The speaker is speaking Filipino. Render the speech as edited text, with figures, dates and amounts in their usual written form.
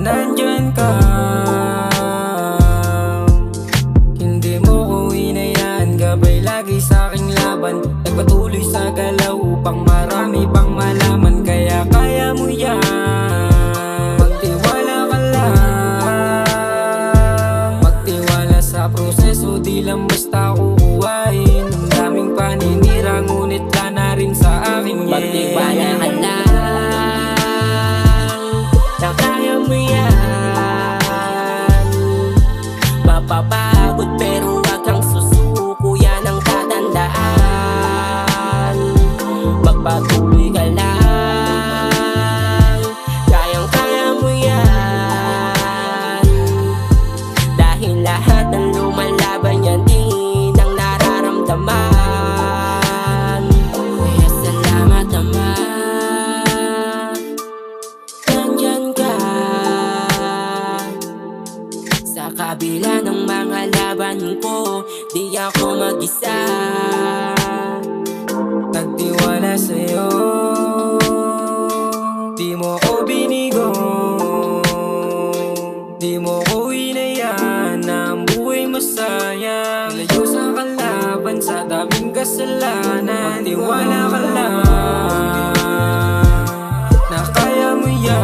nandyan ka. Hindi mo ko hinayaan, gabay lagi sa aking laban. Nagpatuloy sa galaw upang marami pang malaman. Kaya kaya mo yan, magtiwala ka lang. Magtiwala sa proseso, di lang basta kukuhain. Ang daming paninira, ngunit ka na rin sa akin. Magtiwala ka lang na kaya mo yan. Mapapagod pero wag kang susuko, yan ang tatandaan. Magpatuloy ka lang, kayang kaya mo yan. Dahil lahat ng lumalaban yan din ang nararamdaman. Kaya salamat naman, nandyan ka. Sa kabila ng mga laban ko, di ako mag-isa. Nagtiwala sa'yo, di mo ko binigo. Di mo ko hinayaan na ang buhay masayang. Layo sa kalaban, sa daming kasalanan. Magtiwala ka lang na kaya mo yan.